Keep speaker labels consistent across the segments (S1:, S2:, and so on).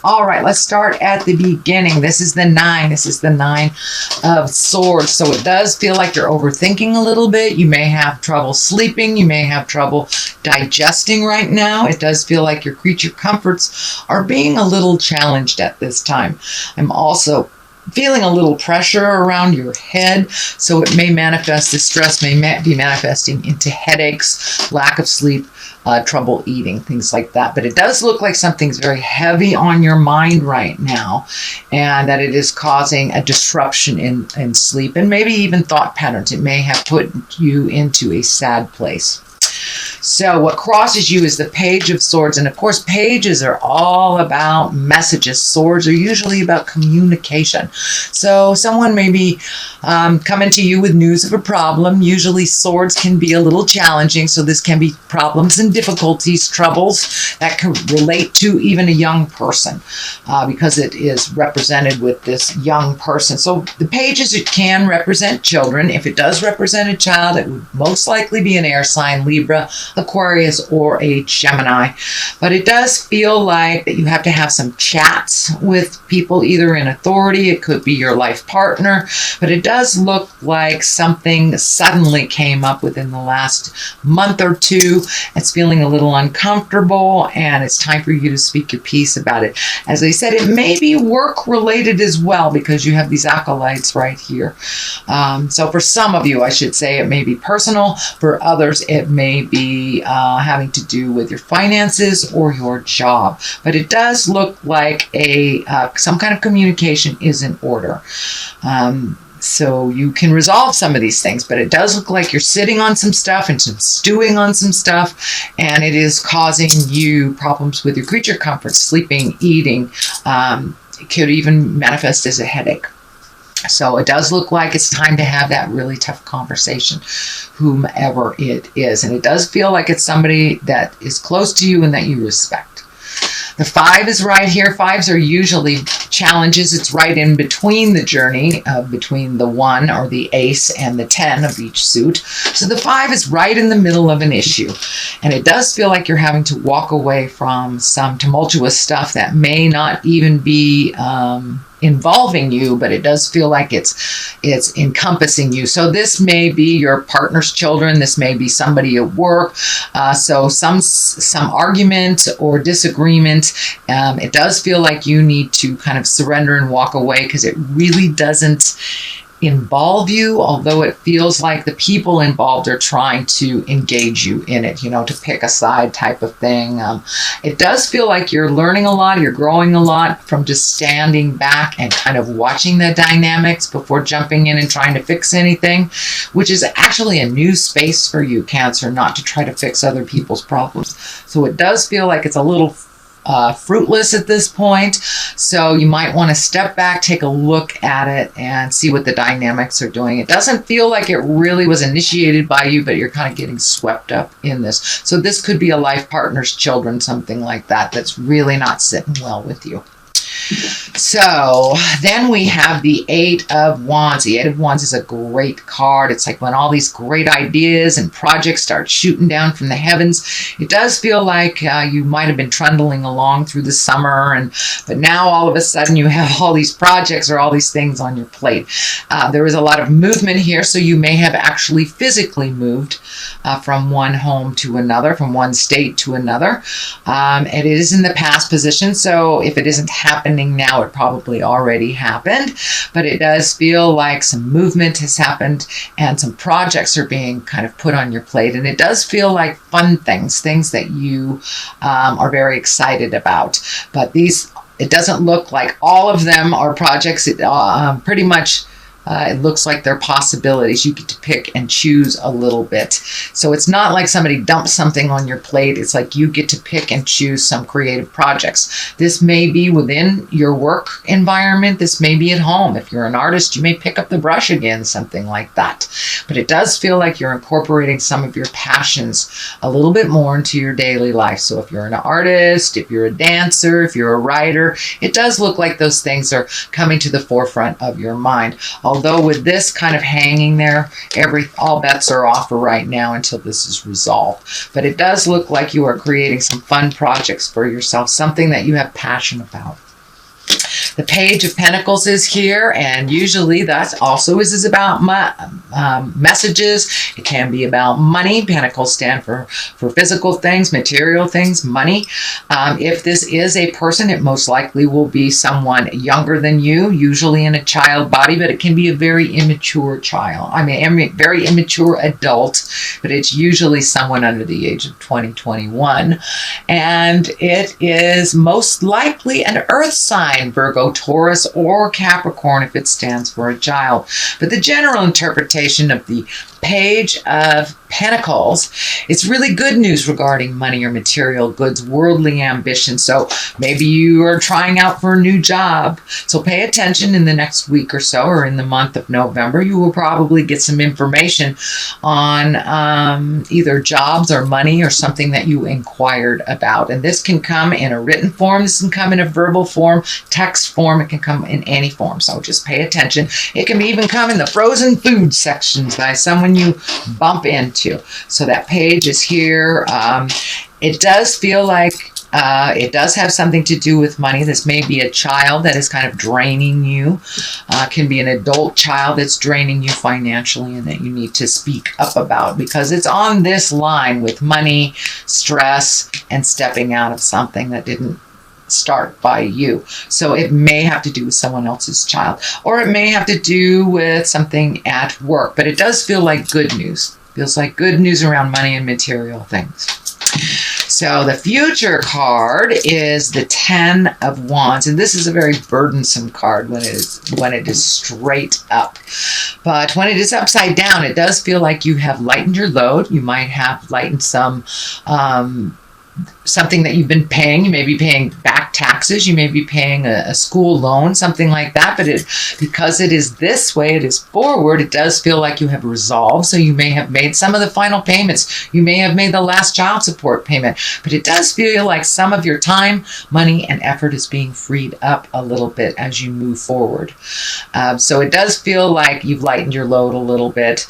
S1: All right, let's start at the beginning. This is the 9. This is the 9 of Swords. So it does feel like you're overthinking a little bit. You may have trouble sleeping. You may have trouble digesting right now. It does feel like your creature comforts are being a little challenged at this time. I'm also feeling a little pressure around your head, so it may manifest, this stress may be manifesting into headaches, lack of sleep, trouble eating, things like that. But it does look like something's very heavy on your mind right now, and that it is causing a disruption in sleep and maybe even thought patterns. It may have put you into a sad place. So what crosses you is the Page of Swords. And of course, pages are all about messages. Swords are usually about communication. So someone may be coming to you with news of a problem. Usually swords can be a little challenging. So this can be problems and difficulties, troubles that can relate to even a young person because it is represented with this young person. So the pages, it can represent children. If it does represent a child, it would most likely be an air sign, Libra, Aquarius, or a Gemini. But it does feel like that you have to have some chats with people either in authority. It could be your life partner, but it does look like something suddenly came up within the last month or two. It's feeling a little uncomfortable, and it's time for you to speak your piece about it. As I said, it may be work related as well because you have these acolytes right here. So for some of you, I should say, it may be personal. For others, it may be having to do with your finances or your job. But it does look like some kind of communication is in order. So you can resolve some of these things, but it does look like you're sitting on some stuff and some stewing on some stuff, and it is causing you problems with your creature comfort, sleeping, eating. It could even manifest as a headache. So it does look like it's time to have that really tough conversation, whomever it is. And it does feel like it's somebody that is close to you and that you respect. The 5 is right here. 5s are usually challenges. It's right in between the journey, between the 1 or the ace and the 10 of each suit. So the 5 is right in the middle of an issue. And it does feel like you're having to walk away from some tumultuous stuff that may not even be involving you, but it does feel like it's encompassing you. So this may be your partner's children. This may be somebody at work. So some argument or disagreement. It does feel like you need to kind of surrender and walk away because it really doesn't involve you, although it feels like the people involved are trying to engage you in it, to pick a side type of thing. It does feel like you're learning a lot, you're growing a lot from just standing back and kind of watching the dynamics before jumping in and trying to fix anything, which is actually a new space for you, Cancer, not to try to fix other people's problems. So it does feel like it's a little fruitless at this point. So you might want to step back, take a look at it, and see what the dynamics are doing. It doesn't feel like it really was initiated by you, but you're kind of getting swept up in this. So this could be a life partner's children, something like that, that's really not sitting well with you. So then we have the 8 of Wands. The 8 of Wands is a great card. It's like when all these great ideas and projects start shooting down from the heavens. It does feel like you might have been trundling along through the summer, but now all of a sudden you have all these projects or all these things on your plate. There is a lot of movement here, so you may have actually physically moved from one home to another, from one state to another. It is in the past position, so if it isn't happening now, it probably already happened, but it does feel like some movement has happened and some projects are being kind of put on your plate, and it does feel like fun things that you are very excited about. But it doesn't look like all of them are projects. Pretty much it looks like they're possibilities. You get to pick and choose a little bit. So it's not like somebody dumps something on your plate. It's like you get to pick and choose some creative projects. This may be within your work environment. This may be at home. If you're an artist, you may pick up the brush again, something like that. But it does feel like you're incorporating some of your passions a little bit more into your daily life. So if you're an artist, if you're a dancer, if you're a writer, it does look like those things are coming to the forefront of your mind. Although with this kind of hanging there, all bets are off for right now until this is resolved. But it does look like you are creating some fun projects for yourself, something that you have passion about. The Page of Pentacles is here, and usually that also is about messages. It can be about money. Pentacles stand for physical things, material things, money. If this is a person, it most likely will be someone younger than you, usually in a child body, but it can be a very immature child. I mean, very immature adult, but it's usually someone under the age of 20, 21. And it is most likely an earth sign, Virgo, Taurus, or Capricorn if it stands for a child. But the general interpretation of the Page of Pentacles, it's really good news regarding money or material goods, worldly ambition. So maybe you are trying out for a new job. So pay attention in the next week or so, or in the month of November. You will probably get some information on either jobs or money or something that you inquired about. And this can come in a written form. This can come in a verbal form, text form. It can come in any form. So just pay attention. It can even come in the frozen food sections by someone you bump into. So that page is here. It does feel like it does have something to do with money. This may be a child that is kind of draining you. Can be an adult child that's draining you financially and that you need to speak up about, because it's on this line with money, stress, and stepping out of something that didn't start by you. So it may have to do with someone else's child, or it may have to do with something at work, but it does feel like good news. Feels like good news around money and material things. So the future card is the 10 of Wands, and this is a very burdensome card when it is straight up. But when it is upside down, it does feel like you have lightened your load. You might have lightened some something that you've been paying. You may be paying back taxes. You may be paying a school loan, something like that. But because it is this way, it is forward, it does feel like you have resolved. So you may have made some of the final payments. You may have made the last child support payment. But it does feel like some of your time, money, and effort is being freed up a little bit as you move forward. So it does feel like you've lightened your load a little bit.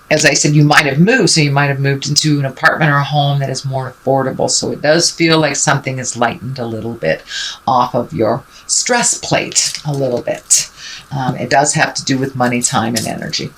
S1: As I said, you might have moved. So you might have moved into an apartment or a home that is more affordable. So it does feel like something is lightened a little bit off of your stress plate a little bit. It does have to do with money, time, and energy.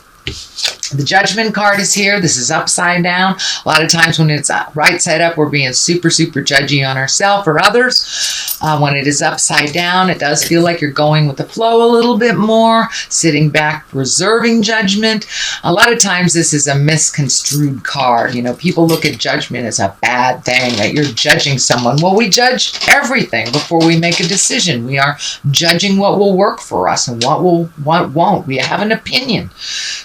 S1: The Judgment card is here. This is upside down. A lot of times when it's right side up, we're being super, super judgy on ourselves or others. When it is upside down, it does feel like you're going with the flow a little bit more, sitting back, reserving judgment. A lot of times this is a misconstrued card. You know, people look at judgment as a bad thing, that you're judging someone. Well, we judge everything before we make a decision. We are judging what will work for us and what won't. We have an opinion.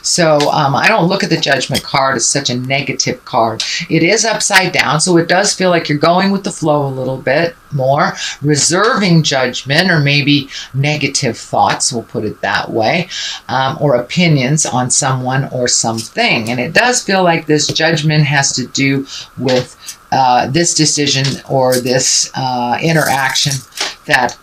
S1: So I don't look at the Judgment card as such a negative card. It is upside down, so it does feel like you're going with the flow a little bit more, reserving judgment or maybe negative thoughts, we'll put it that way, or opinions on someone or something. And it does feel like this judgment has to do with this decision or this interaction that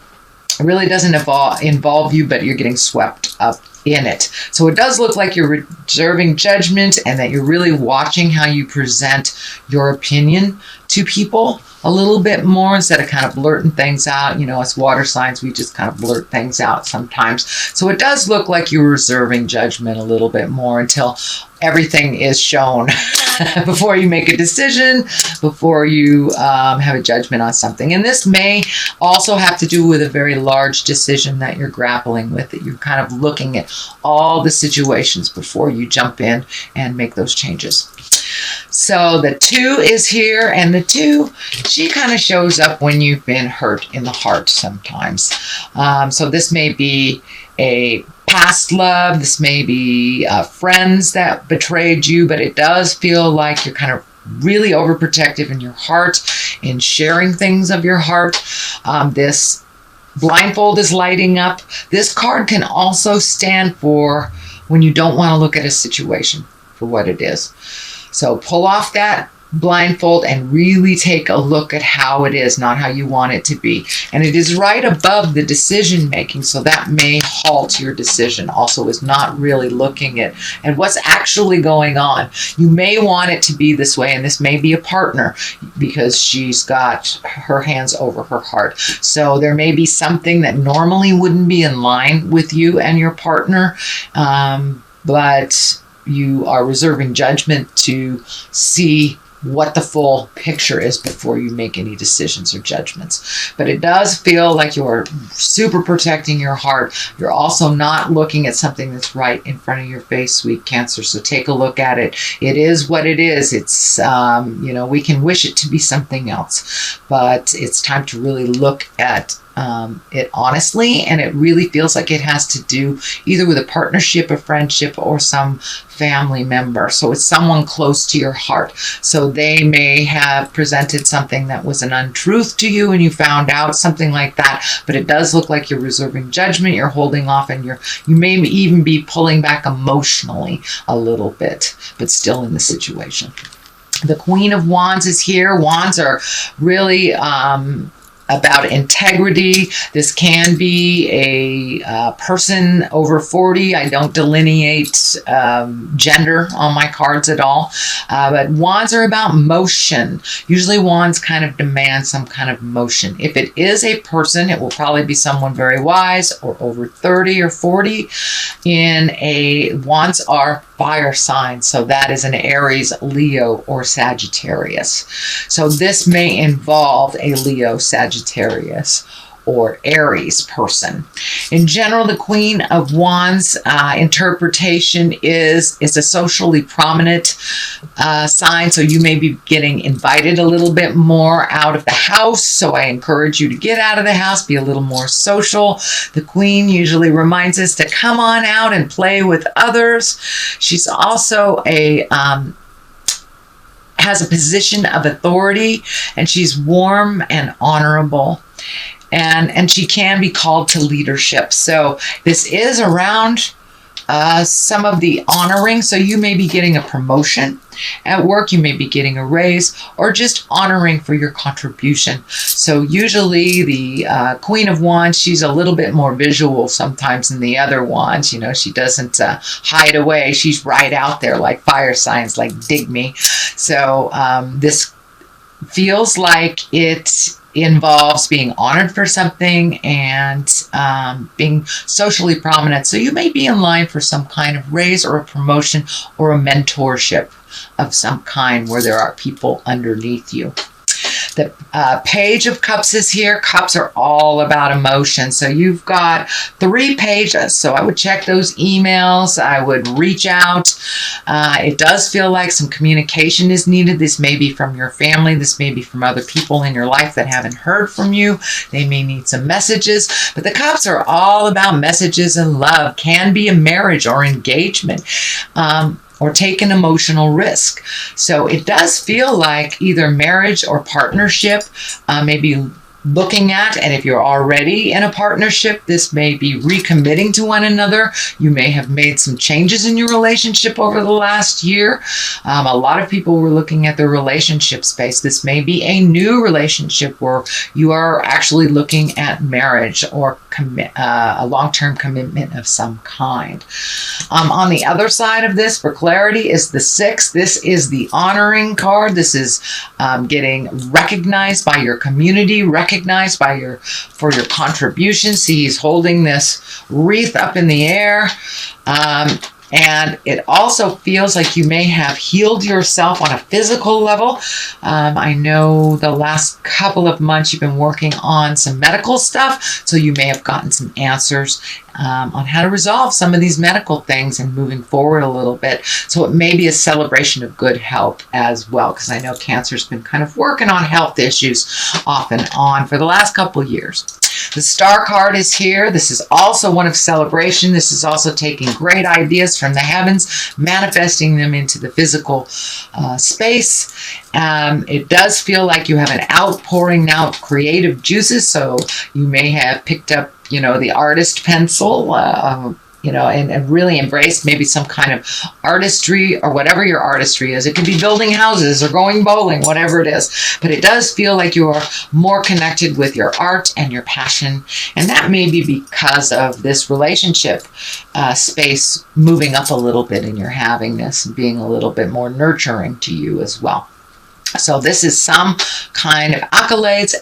S1: really doesn't involve you, but you're getting swept up in it. So it does look like you're reserving judgment and that you're really watching how you present your opinion to people a little bit more instead of kind of blurting things out. You know, as water signs, we just kind of blurt things out sometimes. So it does look like you're reserving judgment a little bit more until everything is shown before you make a decision, before you have a judgment on something. And this may also have to do with a very large decision that you're grappling with, that you're kind of looking at all the situations before you jump in and make those changes. So the 2 is here, and the 2, she kind of shows up when you've been hurt in the heart sometimes. So this may be a past love, this may be friends that betrayed you, but it does feel like you're kind of really overprotective in your heart, in sharing things of your heart. This blindfold is lighting up. This card can also stand for when you don't want to look at a situation for what it is. So pull off that blindfold and really take a look at how it is, not how you want it to be. And it is right above the decision making, so that may halt your decision. Also is not really looking at what's actually going on. You may want it to be this way, and this may be a partner because she's got her hands over her heart. So there may be something that normally wouldn't be in line with you and your partner, but you are reserving judgment to see what the full picture is before you make any decisions or judgments. But it does feel like you're super protecting your heart. You're also not looking at something that's right in front of your face, sweet Cancer. So take a look at it. It is what it is. It's, we can wish it to be something else, but it's time to really look at it honestly, and it really feels like it has to do either with a partnership, a friendship, or some family member. So it's someone close to your heart. So they may have presented something that was an untruth to you and you found out something like that, but it does look like you're reserving judgment, you're holding off, and you may even be pulling back emotionally a little bit, but still in the situation. The Queen of Wands is here. Wands are really about integrity. This can be a person over 40. I don't delineate gender on my cards at all, but wands are about motion. Usually wands kind of demand some kind of motion. If it is a person, it will probably be someone very wise or over 30 or 40. Wands are fire signs, so that is an Aries, Leo, or Sagittarius. So this may involve a Leo, Sagittarius, or Aries person. In general, the Queen of Wands interpretation is a socially prominent sign, so you may be getting invited a little bit more out of the house, so I encourage you to get out of the house, be a little more social. The Queen usually reminds us to come on out and play with others. She's also has a position of authority, and she's warm and honorable. And she can be called to leadership. So this is around some of the honoring. So you may be getting a promotion at work, you may be getting a raise, or just honoring for your contribution. So usually the Queen of Wands, she's a little bit more visual sometimes than the other wands. She doesn't hide away. She's right out there like fire signs, like dig me. So this feels like it involves being honored for something and being socially prominent. So you may be in line for some kind of raise or a promotion or a mentorship of some kind where there are people underneath you. The Page of Cups is here. Cups are all about emotion. So you've got 3 pages. So I would check those emails. I would reach out. It does feel like some communication is needed. This may be from your family. This may be from other people in your life that haven't heard from you. They may need some messages. But the Cups are all about messages and love. Can be a marriage or engagement. Or take an emotional risk. So it does feel like either marriage or partnership, maybe looking at, and if you're already in a partnership, this may be recommitting to one another. You may have made some changes in your relationship over the last year. A lot of people were looking at their relationship space. This may be a new relationship where you are actually looking at marriage or a long-term commitment of some kind. On the other side of this, for clarity, is the 6. This is the honoring card. This is getting recognized by your community, recognized for your contribution. See, he's holding this wreath up in the air. And it also feels like you may have healed yourself on a physical level. I know the last couple of months you've been working on some medical stuff, so you may have gotten some answers on how to resolve some of these medical things and moving forward a little bit. So it may be a celebration of good health as well, because I know Cancer's been kind of working on health issues off and on for the last couple of years. The Star card is here. This is also one of celebration. This is also taking great ideas from the heavens, manifesting them into the physical space. It does feel like you have an outpouring now of creative juices, so you may have picked up, the artist pencil, and really embrace maybe some kind of artistry or whatever your artistry is. It could be building houses or going bowling, whatever it is. But it does feel like you're more connected with your art and your passion. And that may be because of this relationship space moving up a little bit, and you're having this and being a little bit more nurturing to you as well. So this is some kind of accolades,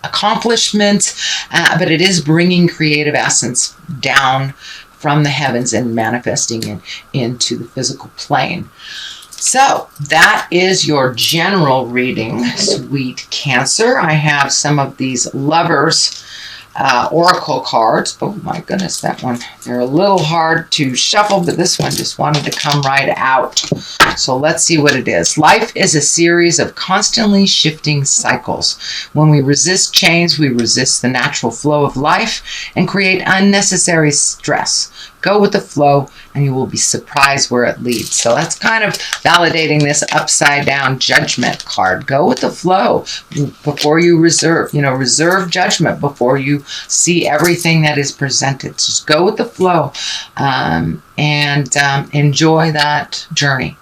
S1: accomplishments, but it is bringing creative essence down from the heavens and manifesting it into the physical plane. So that is your general reading, sweet Cancer. I have some of these Lovers oracle cards. Oh my goodness, that one. They're a little hard to shuffle, but this one just wanted to come right out. So let's see what it is. Life is a series of constantly shifting cycles. When we resist change, we resist the natural flow of life and create unnecessary stress. Go with the flow and you will be surprised where it leads. So that's kind of validating this upside down judgment card. Go with the flow before you reserve judgment before you see everything that is presented. Just go with the flow and enjoy that journey.